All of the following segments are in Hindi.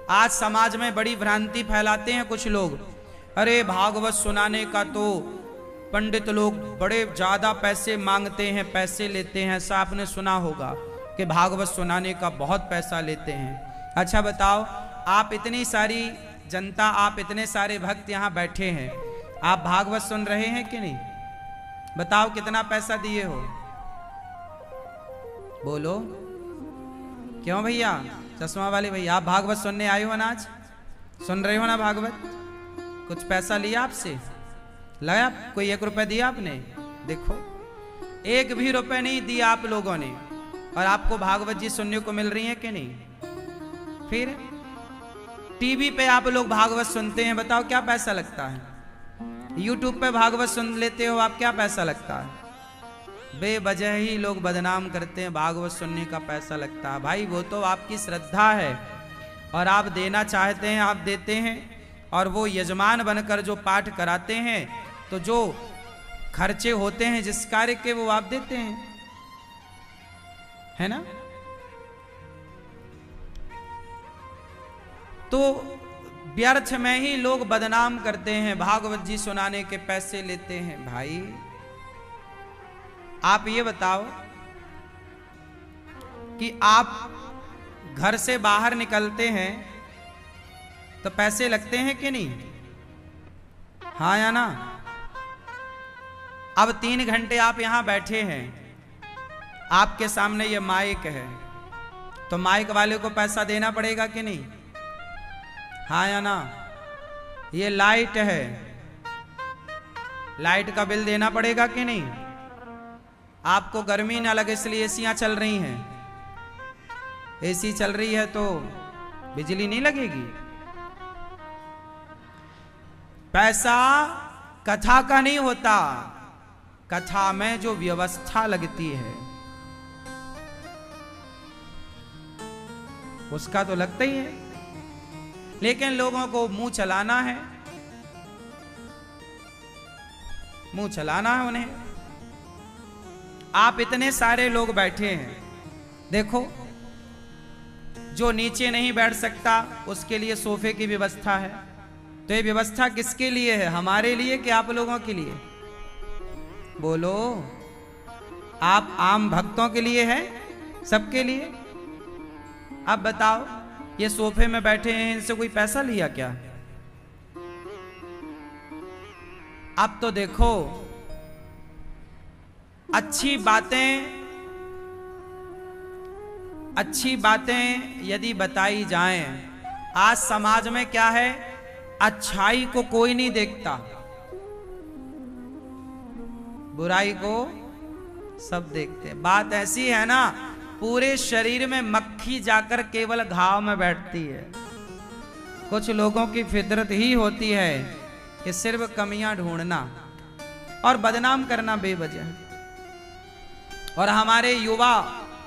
आज समाज में बड़ी भ्रांति फैलाते हैं कुछ लोग। अरे भागवत सुनाने का तो पंडित लोग बड़े ज्यादा पैसे मांगते हैं, पैसे लेते हैं। ऐसा आपने सुना होगा कि भागवत सुनाने का बहुत पैसा लेते हैं। अच्छा बताओ, आप इतनी सारी जनता, आप इतने सारे भक्त यहाँ बैठे हैं, आप भागवत सुन रहे हैं कि नहीं? बताओ कितना पैसा दिए हो? बोलो। क्यों भैया, चश्मा वाले भैया, आप भागवत सुनने आए हो ना? आज सुन रहे हो ना भागवत? कुछ पैसा लिया आपसे? लगा कोई 1 रुपया दिया आपने? देखो, 1 भी रुपए नहीं दिया आप लोगों ने, और आपको भागवत जी सुनने को मिल रही है कि नहीं? फिर टीवी पे आप लोग भागवत सुनते हैं, बताओ क्या पैसा लगता है? यूट्यूब पे भागवत सुन लेते हो आप, क्या पैसा लगता है? बेवजह ही लोग बदनाम करते हैं, भागवत सुनने का पैसा लगता है। भाई वो तो आपकी श्रद्धा है और आप देना चाहते हैं, आप देते हैं। और वो यजमान बनकर जो पाठ कराते हैं, तो जो खर्चे होते हैं जिस कार्य के, वो आप देते हैं, है ना? तो व्यर्थ में ही लोग बदनाम करते हैं, भागवत जी सुनाने के पैसे लेते हैं। भाई आप ये बताओ कि आप घर से बाहर निकलते हैं तो पैसे लगते हैं कि नहीं? हाँ या ना? अब 3 घंटे आप यहां बैठे हैं, आपके सामने ये माइक है, तो माइक वाले को पैसा देना पड़ेगा कि नहीं? हाँ या ना? ये लाइट है, लाइट का बिल देना पड़ेगा कि नहीं? आपको गर्मी ना लगे इसलिए एसियां चल रही हैं, एसी चल रही है तो बिजली नहीं लगेगी। पैसा कथा का नहीं होता, कथा में जो व्यवस्था लगती है उसका तो लगता ही है। लेकिन लोगों को मुंह चलाना है, मुंह चलाना है उन्हें। आप इतने सारे लोग बैठे हैं, देखो जो नीचे नहीं बैठ सकता उसके लिए सोफे की व्यवस्था है। तो ये व्यवस्था किसके लिए है? हमारे लिए कि आप लोगों के लिए? बोलो। आप आम भक्तों के लिए है, सबके लिए? अब बताओ, ये सोफे में बैठे हैं, इनसे कोई पैसा लिया क्या? अब तो देखो, अच्छी बातें यदि बताई जाएं, आज समाज में क्या है, अच्छाई को कोई नहीं देखता, बुराई को सब देखते हैं। बात ऐसी है ना, पूरे शरीर में मक्खी जाकर केवल घाव में बैठती है। कुछ लोगों की फितरत ही होती है कि सिर्फ कमियां ढूंढना और बदनाम करना बेवजह। और हमारे युवा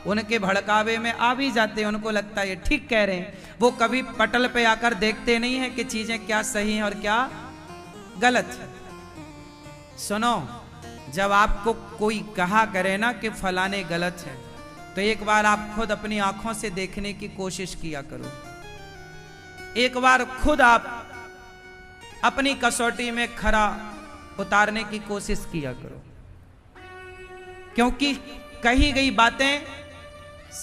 उनके भड़कावे में आ भी जाते हैं, उनको लगता है ये ठीक कह रहे हैं। वो कभी पटल पे आकर देखते नहीं है कि चीजें क्या सही हैं और क्या गलत। सुनो, जब आपको कोई कहा करे ना कि फलाने गलत है, तो एक बार आप खुद अपनी आंखों से देखने की कोशिश किया करो। एक बार खुद आप अपनी कसौटी में खरा उतारने की कोशिश किया करो, क्योंकि कही गई बातें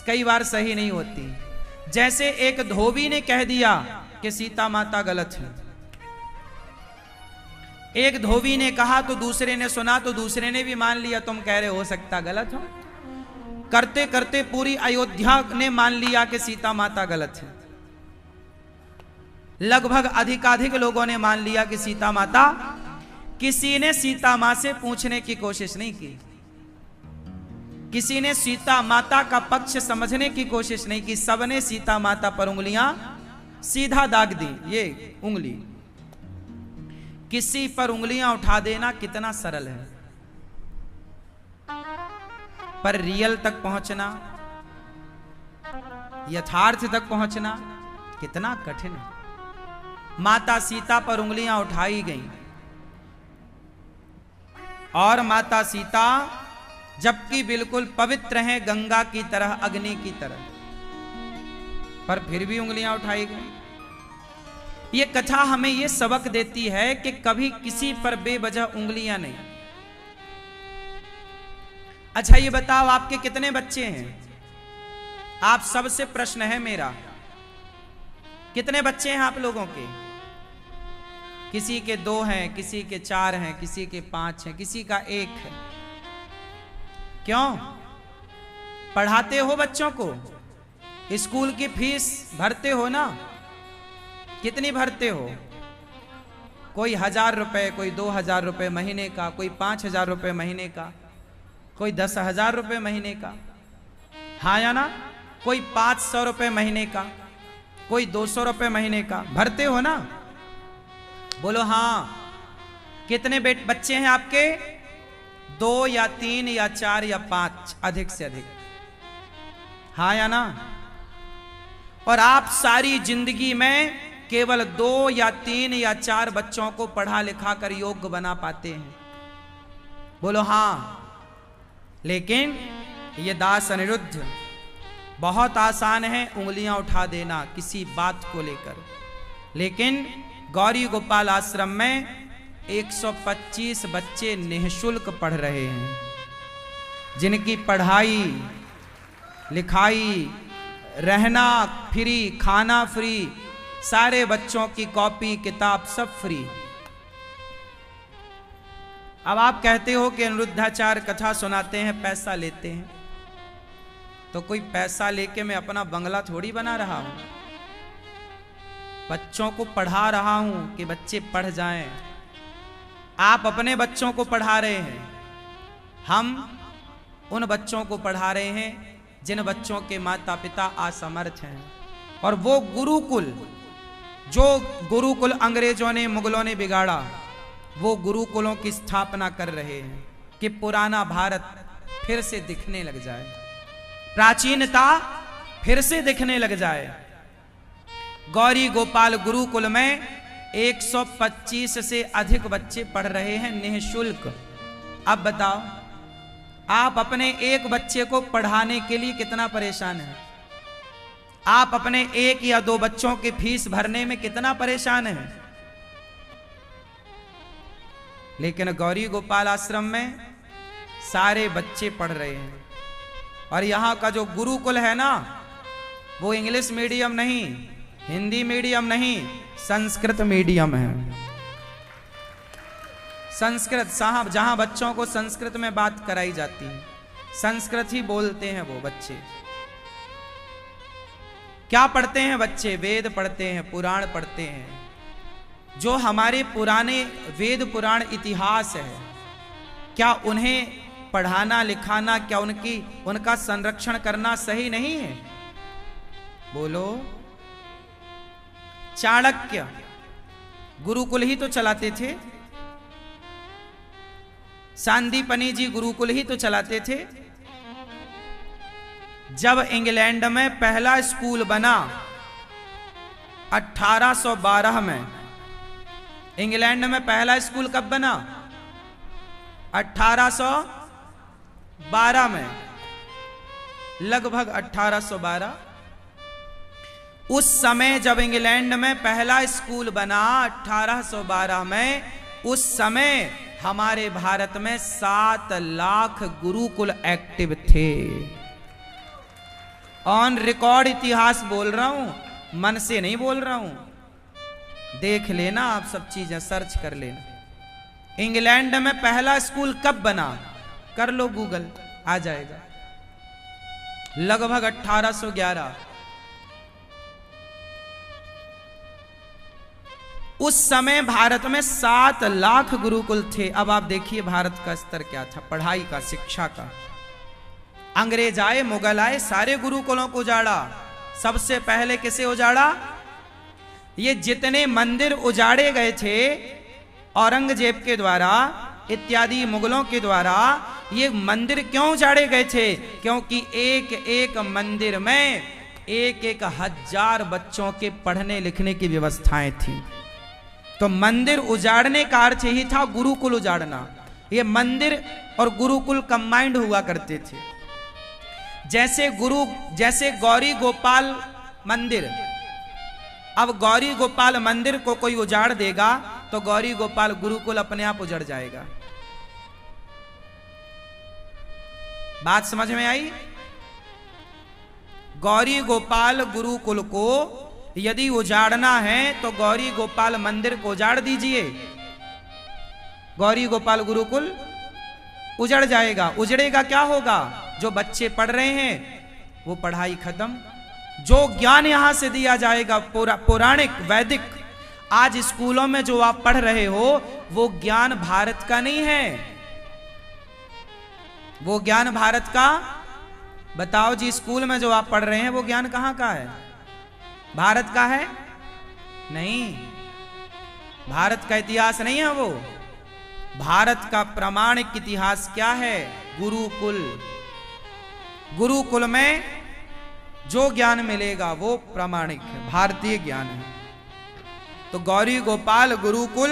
कई बार सही नहीं होती। जैसे एक धोबी ने कह दिया कि सीता माता गलत है, एक धोबी ने कहा तो दूसरे ने सुना, तो दूसरे ने भी मान लिया, तुम कह रहे हो सकता गलत हो। करते करते पूरी अयोध्या ने मान लिया कि सीता माता गलत है। लगभग अधिकाधिक लोगों ने मान लिया कि सीता माता, किसी ने सीता मां से पूछने की कोशिश नहीं की, किसी ने सीता माता का पक्ष समझने की कोशिश नहीं की। सबने सीता माता पर उंगलियां सीधा दाग दी। ये उंगली, किसी पर उंगलियां उठा देना कितना सरल है, पर रियल तक पहुंचना, यथार्थ तक पहुंचना कितना कठिन है। माता सीता पर उंगलियां उठाई गईं और माता सीता जबकि बिल्कुल पवित्र हैं, गंगा की तरह, अग्नि की तरह, पर फिर भी उंगलियां उठाई गई। ये कथा हमें ये सबक देती है कि कभी किसी पर बेवजह उंगलियां नहीं। अच्छा ये बताओ आपके कितने बच्चे हैं? आप सबसे प्रश्न है मेरा, कितने बच्चे हैं आप लोगों के? किसी के 2 हैं, किसी के 4 हैं, किसी के 5 हैं, किसी का 1 है। क्यों? पढ़ाते हो बच्चों को, स्कूल की फीस भरते हो ना? कितनी भरते हो? कोई 1000 रुपए, कोई 2000 रुपए महीने का, कोई 5000 रुपए महीने का, कोई 10,000 रुपए महीने का, हाँ या ना? कोई 500 रुपए महीने का, कोई 200 रुपए महीने का भरते हो ना? बोलो हाँ। कितने बच्चे हैं आपके? 2 या 3 या 4 या 5, अधिक से अधिक, हाँ या ना? और आप सारी जिंदगी में केवल 2 या 3 या 4 बच्चों को पढ़ा लिखा कर योग्य बना पाते हैं। बोलो हाँ। लेकिन ये दास अनिरुद्ध, बहुत आसान है उंगलियां उठा देना किसी बात को लेकर, लेकिन गौरी गोपाल आश्रम में 125 बच्चे निःशुल्क पढ़ रहे हैं, जिनकी पढ़ाई लिखाई, रहना फ्री, खाना फ्री, सारे बच्चों की कॉपी किताब सब फ्री। अब आप कहते हो कि अनिरुद्धाचार्य कथा सुनाते हैं, पैसा लेते हैं, तो कोई पैसा लेके मैं अपना बंगला थोड़ी बना रहा हूं। बच्चों को पढ़ा रहा हूं कि बच्चे पढ़ जाएं। आप अपने बच्चों को पढ़ा रहे हैं, हम उन बच्चों को पढ़ा रहे हैं जिन बच्चों के माता पिता असमर्थ हैं। और वो गुरुकुल, जो गुरुकुल अंग्रेजों ने, मुगलों ने बिगाड़ा, वो गुरुकुलों की स्थापना कर रहे हैं कि पुराना भारत फिर से दिखने लग जाए, प्राचीनता फिर से दिखने लग जाए। गौरी गोपाल गुरुकुल में 125 से अधिक बच्चे पढ़ रहे हैं निःशुल्क। अब बताओ, आप अपने एक बच्चे को पढ़ाने के लिए कितना परेशान हैं? आप अपने 1 या 2 बच्चों की फीस भरने में कितना परेशान हैं? लेकिन गौरी गोपाल आश्रम में सारे बच्चे पढ़ रहे हैं। और यहां का जो गुरुकुल है ना, वो इंग्लिश मीडियम नहीं, हिंदी मीडियम नहीं, संस्कृत मीडियम है। संस्कृत साहब, जहां बच्चों को संस्कृत में बात कराई जाती है, संस्कृत ही बोलते हैं वो बच्चे। क्या पढ़ते हैं बच्चे? वेद पढ़ते हैं, पुराण पढ़ते हैं। जो हमारे पुराने वेद पुराण इतिहास है, क्या उन्हें पढ़ाना लिखाना, क्या उनका संरक्षण करना सही नहीं है? बोलो। चाणक्य गुरुकुल ही तो चलाते थे, सांदीपनी जी गुरुकुल ही तो चलाते थे। जब इंग्लैंड में पहला स्कूल बना 1812 में, इंग्लैंड में पहला स्कूल कब बना? 1812 में, लगभग 1812। उस समय जब इंग्लैंड में पहला स्कूल बना 1812 में, उस समय हमारे भारत में 7 लाख गुरुकुल एक्टिव थे। ऑन रिकॉर्ड इतिहास बोल रहा हूं, मन से नहीं बोल रहा हूं। देख लेना, आप सब चीजें सर्च कर लेना। इंग्लैंड में पहला स्कूल कब बना? कर लो गूगल, आ जाएगा। लगभग 1811। उस समय भारत में 7 लाख गुरुकुल थे। अब आप देखिए भारत का स्तर क्या था, पढ़ाई का, शिक्षा का। अंग्रेज आए, मुगल आए, सारे गुरुकुलों को उजाड़ा। सबसे पहले किसे उजाड़ा? ये जितने मंदिर उजाड़े गए थे औरंगजेब के द्वारा इत्यादि मुगलों के द्वारा, ये मंदिर क्यों उजाड़े गए थे? क्योंकि एक एक मंदिर में 1-1 हजार बच्चों के पढ़ने लिखने की व्यवस्थाएं थी। तो मंदिर उजाड़ने का अर्थ ही था गुरुकुल उजाड़ना। ये मंदिर और गुरुकुल कंबाइंड हुआ करते थे। जैसे गौरी गोपाल मंदिर अब गौरी गोपाल मंदिर को कोई उजाड़ देगा तो गौरी गोपाल गुरुकुल अपने आप उजड़ जाएगा। बात समझ में आई? गौरी गोपाल गुरुकुल को यदि उजाड़ना है तो गौरी गोपाल मंदिर को उजाड़ दीजिए, गौरी गोपाल गुरुकुल उजड़ जाएगा। उजड़ेगा क्या होगा? जो बच्चे पढ़ रहे हैं वो पढ़ाई खत्म, जो ज्ञान यहां से दिया जाएगा पौराणिक वैदिक, आज स्कूलों में जो आप पढ़ रहे हो वो ज्ञान भारत का नहीं है। वो ज्ञान भारत का, बताओ जी, स्कूल में जो आप पढ़ रहे हैं वो ज्ञान कहां का है? भारत का है? नहीं, भारत का इतिहास नहीं है वो। भारत का प्रामाणिक इतिहास क्या है? गुरुकुल। गुरुकुल में जो ज्ञान मिलेगा वो प्रामाणिक है, भारतीय ज्ञान है। तो गौरी गोपाल गुरुकुल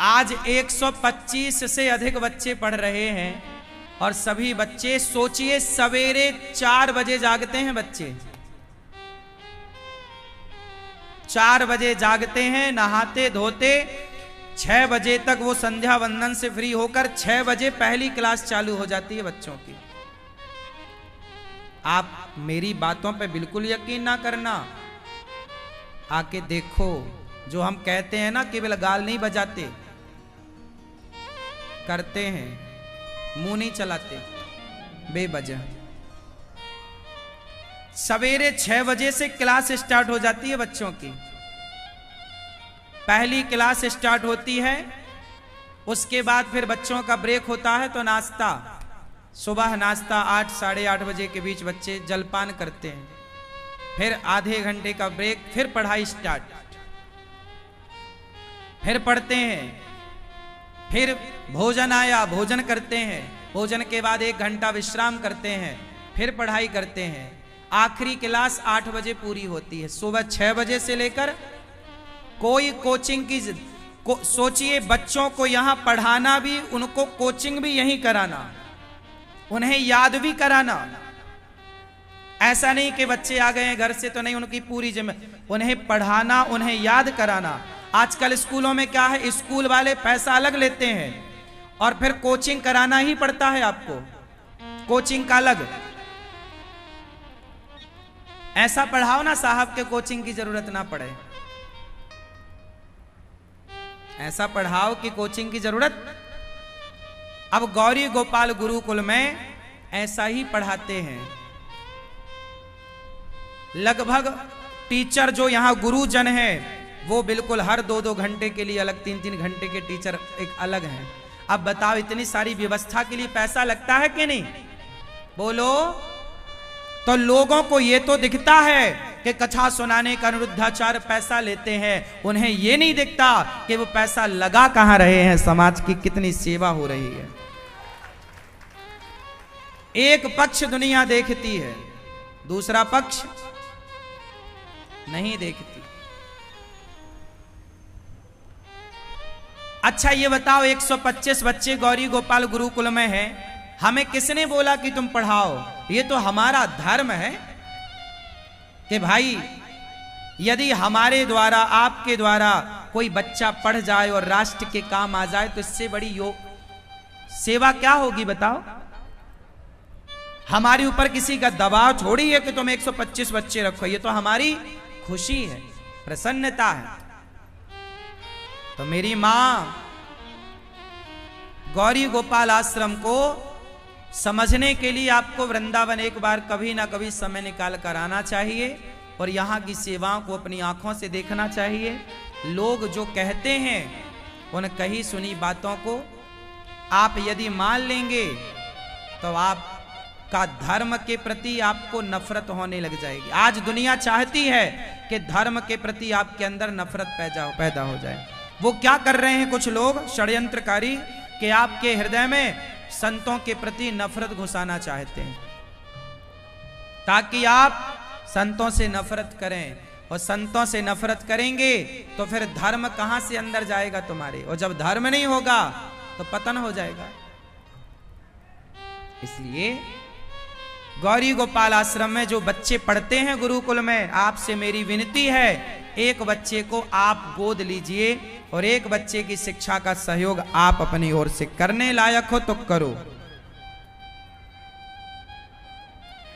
आज 125 से अधिक बच्चे पढ़ रहे हैं और सभी बच्चे, सोचिए, सवेरे 4 बजे जागते हैं बच्चे, 4 बजे जागते हैं, नहाते धोते, 6 बजे तक वो संध्या वंदन से फ्री होकर 6 बजे पहली क्लास चालू हो जाती है बच्चों की। आप मेरी बातों पे बिल्कुल यकीन ना करना, आके देखो। जो हम कहते हैं ना, केवल गाल नहीं बजाते, करते हैं, मुंह नहीं चलाते बेवजह। सवेरे 6 बजे से क्लास स्टार्ट हो जाती है बच्चों की। पहली क्लास स्टार्ट होती है, उसके बाद फिर बच्चों का ब्रेक होता है तो नाश्ता, सुबह नाश्ता 8 साढ़े 8 बजे के बीच बच्चे जलपान करते हैं, फिर आधे घंटे का ब्रेक, फिर पढ़ाई स्टार्ट, फिर पढ़ते हैं, फिर भोजन आया, भोजन करते हैं, भोजन के बाद 1 घंटा विश्राम करते हैं, फिर पढ़ाई करते हैं। आखिरी क्लास 8 बजे पूरी होती है। सुबह 6 बजे से लेकर कोई कोचिंग की, सोचिए, बच्चों को यहां पढ़ाना भी, उनको कोचिंग भी यहीं कराना, उन्हें याद भी कराना। ऐसा नहीं कि बच्चे आ गए हैं घर से तो नहीं, उनकी पूरी जिम्मेदारी, उन्हें पढ़ाना, उन्हें याद कराना। आजकल स्कूलों में क्या है, स्कूल वाले पैसा अलग लेते हैं और फिर कोचिंग कराना ही पड़ता है आपको, कोचिंग का अलग। ऐसा पढ़ाओ ना साहब के कोचिंग की जरूरत ना पड़े, ऐसा पढ़ाओ कि कोचिंग की जरूरत। अब गौरी गोपाल गुरुकुल में ऐसा ही पढ़ाते हैं। लगभग टीचर जो यहां गुरुजन है वो बिल्कुल हर 2-2 घंटे के लिए अलग, 3-3 घंटे के टीचर एक अलग हैं। अब बताओ, इतनी सारी व्यवस्था के लिए पैसा लगता है कि नहीं? बोलो। तो लोगों को ये तो दिखता है कि कथा सुनाने का अनिरुद्धाचार्य पैसा लेते हैं, उन्हें ये नहीं दिखता कि वो पैसा लगा कहां रहे हैं, समाज की कितनी सेवा हो रही है। एक पक्ष दुनिया देखती है, दूसरा पक्ष नहीं देखती। अच्छा ये बताओ, 125 बच्चे गौरी गोपाल गुरुकुल में हैं, हमें किसने बोला कि तुम पढ़ाओ? ये तो हमारा धर्म है कि भाई यदि हमारे द्वारा, आपके द्वारा कोई बच्चा पढ़ जाए और राष्ट्र के काम आ जाए तो इससे बड़ी सेवा क्या होगी बताओ? हमारे ऊपर किसी का दबाव थोड़ी है कि तुम 125 बच्चे रखो, ये तो हमारी खुशी है, प्रसन्नता है। तो मेरी मां गौरी गोपाल आश्रम को समझने के लिए आपको वृंदावन एक बार कभी ना कभी समय निकाल कर आना चाहिए और यहाँ की सेवाओं को अपनी आंखों से देखना चाहिए। लोग जो कहते हैं उन कही सुनी बातों को आप यदि मान लेंगे तो आपका धर्म के प्रति आपको नफरत होने लग जाएगी। आज दुनिया चाहती है कि धर्म के प्रति आपके अंदर नफरत पैदा हो जाए। वो क्या कर रहे हैं कुछ लोग षड्यंत्रकारी, कि आपके हृदय में संतों के प्रति नफरत घुसाना चाहते हैं ताकि आप संतों से नफरत करें, और संतों से नफरत करेंगे तो फिर धर्म कहां से अंदर जाएगा तुम्हारे, और जब धर्म नहीं होगा तो पतन हो जाएगा। इसलिए गौरी गोपाल आश्रम में जो बच्चे पढ़ते हैं गुरुकुल में, आपसे मेरी विनती है, एक बच्चे को आप गोद लीजिए और एक बच्चे की शिक्षा का सहयोग आप अपनी ओर से करने लायक हो तो करो।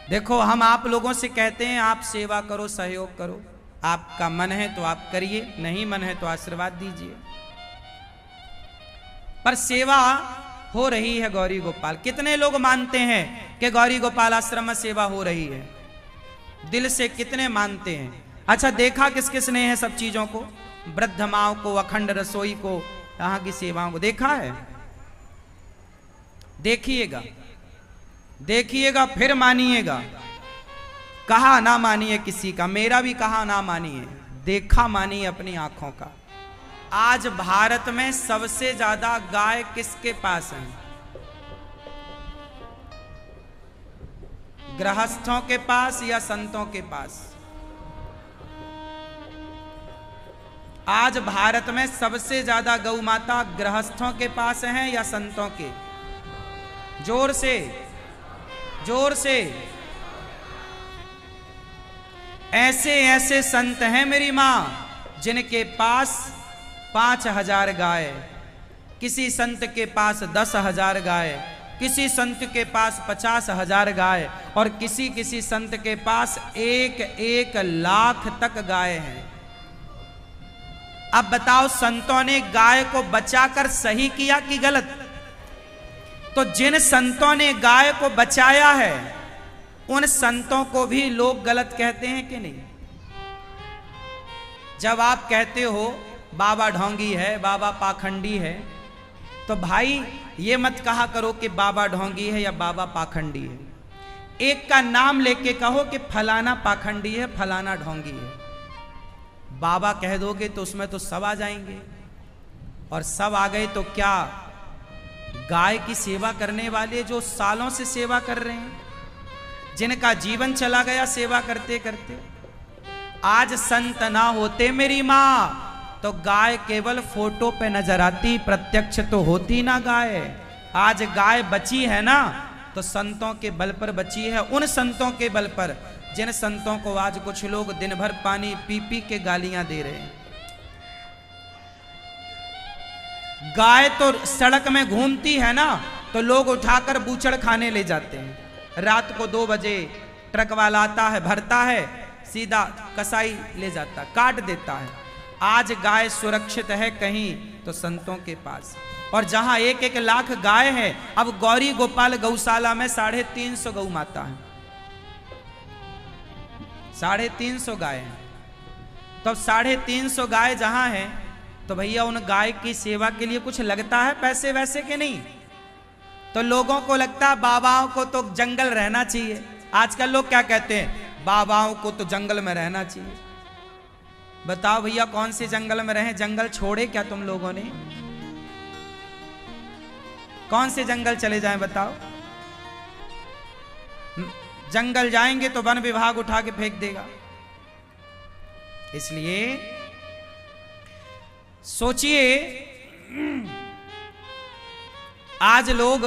देखो, हम आप लोगों से कहते हैं आप सेवा करो, सहयोग करो, आपका मन है तो आप करिए, नहीं मन है तो आशीर्वाद दीजिए। पर सेवा हो रही है गौरी गोपाल। कितने लोग मानते हैं कि गौरी गोपाल आश्रम में सेवा हो रही है? दिल से कितने मानते हैं? अच्छा, देखा किस किसने है सब चीजों को? वृद्ध माओ को, अखंड रसोई को, यहाँ की सेवाओं को देखा है? देखिएगा, देखिएगा, फिर मानिएगा। कहा ना मानिए किसी का, मेरा भी कहा ना मानिए, देखा मानिए अपनी आंखों का। आज भारत में सबसे ज्यादा गाय किसके पास है? गृहस्थों के पास या संतों के पास? आज भारत में सबसे ज्यादा गौ माता गृहस्थों के पास हैं या संतों के? जोर से, जोर से। ऐसे ऐसे संत हैं मेरी मां जिनके पास 5,000 गाय, किसी संत के पास 10,000 गाय, किसी संत के पास 50,000 गाय और किसी किसी संत के पास 1-1 लाख तक गाय हैं। अब बताओ, संतों ने गाय को बचाकर सही किया कि गलत? तो जिन संतों ने गाय को बचाया है उन संतों को भी लोग गलत कहते हैं कि नहीं? जब आप कहते हो बाबा ढोंगी है, बाबा पाखंडी है, तो भाई ये मत कहा करो कि बाबा ढोंगी है या बाबा पाखंडी है। एक का नाम लेके कहो कि फलाना पाखंडी है, फलाना ढोंगी है। बाबा कह दोगे तो उसमें तो सब आ जाएंगे, और सब आ गए तो क्या गाय की सेवा करने वाले जो सालों से सेवा कर रहे हैं, जिनका जीवन चला गया सेवा करते करते, आज संत ना होते मेरी मां तो गाय केवल फोटो पे नजर आती, प्रत्यक्ष तो होती ना गाय। आज गाय बची है ना तो संतों के बल पर बची है, उन संतों के बल पर जिन संतों को आज कुछ लोग दिन भर पानी पी पी के गालियां दे रहे हैं। गाय तो सड़क में घूमती है ना तो लोग उठाकर बूचड़ खाने ले जाते हैं। रात को 2 बजे ट्रक वाला आता है, भरता है, सीधा कसाई ले जाता, काट देता है। आज गाय सुरक्षित है कहीं तो संतों के पास, और जहां 1-1 लाख गाय है। अब गौरी गोपाल गौशाला में 350 गौ माता है, 350 गाय है। तो 350 गाय जहां है तो भैया उन गाय की सेवा के लिए कुछ लगता है पैसे वैसे के नहीं? तो लोगों को लगता है बाबाओं को तो जंगल रहना चाहिए। आजकल लोग क्या कहते हैं, बाबाओं को तो जंगल में रहना चाहिए। बताओ भैया कौन से जंगल में रहें? जंगल छोड़े क्या तुम लोगों ने? कौन से जंगल चले जाएं बताओ? जंगल जाएंगे तो वन विभाग उठा के फेंक देगा। इसलिए सोचिए, आज लोग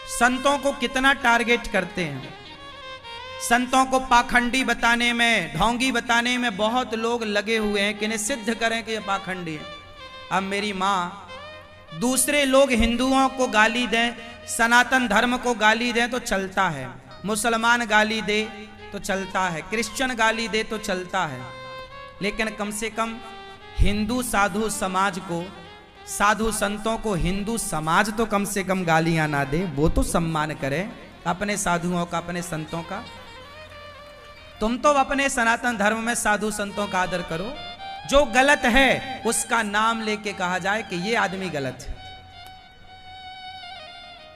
संतों को कितना टारगेट करते हैं। संतों को पाखंडी बताने में, ढोंगी बताने में बहुत लोग लगे हुए हैं कि इन्हें सिद्ध करें कि ये पाखंडी है। अब मेरी मां, दूसरे लोग हिंदुओं को गाली दें, सनातन धर्म को गाली दें तो चलता है, मुसलमान गाली दे तो चलता है, क्रिश्चियन गाली दे तो चलता है, लेकिन कम से कम हिंदू साधु समाज को, साधु संतों को हिंदू समाज तो कम से कम गालियां ना दे, वो तो सम्मान करे अपने साधुओं का, अपने संतों का। तुम तो अपने सनातन धर्म में साधु संतों का आदर करो। जो गलत है उसका नाम लेके कहा जाए कि ये आदमी गलत है।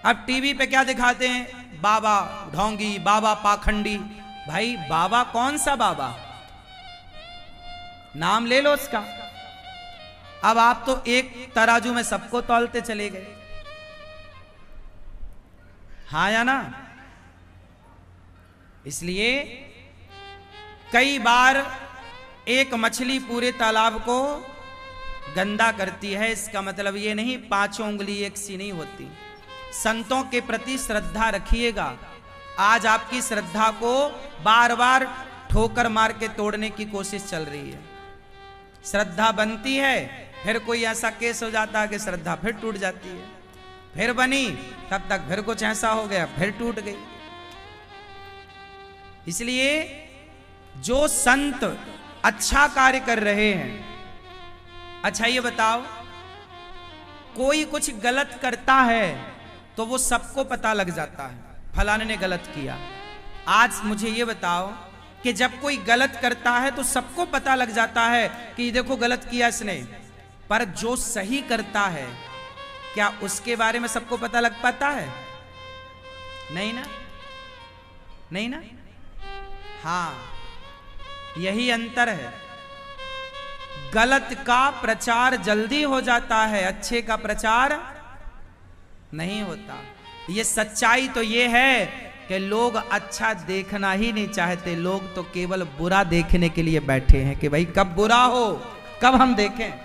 अब टीवी पे क्या दिखाते हैं, बाबा ढोंगी, बाबा पाखंडी। भाई बाबा कौन सा बाबा? नाम ले लो उसका। अब आप तो एक तराजू में सबको तौलते चले गए, हाँ या ना? इसलिए कई बार एक मछली पूरे तालाब को गंदा करती है, इसका मतलब ये नहीं 5 उंगली एक सी नहीं होती। संतों के प्रति श्रद्धा रखिएगा। आज आपकी श्रद्धा को बार बार ठोकर मार के तोड़ने की कोशिश चल रही है। श्रद्धा बनती है, फिर कोई ऐसा केस हो जाता है कि श्रद्धा फिर टूट जाती है, फिर बनी, तब तक फिर कुछ ऐसा हो गया, फिर टूट गई। इसलिए जो संत अच्छा कार्य कर रहे हैं, अच्छा ये बताओ, कोई कुछ गलत करता है तो वो सबको पता लग जाता है, फलाने ने गलत किया। आज मुझे ये बताओ कि जब कोई गलत करता है तो सबको पता लग जाता है कि देखो गलत किया इसने, पर जो सही करता है क्या उसके बारे में सबको पता लग पाता है? नहीं ना, नहीं ना। हाँ, यही अंतर है। गलत का प्रचार जल्दी हो जाता है, अच्छे का प्रचार नहीं होता। ये सच्चाई तो ये है कि लोग अच्छा देखना ही नहीं चाहते, लोग तो केवल बुरा देखने के लिए बैठे हैं कि भाई कब बुरा हो, कब हम देखें।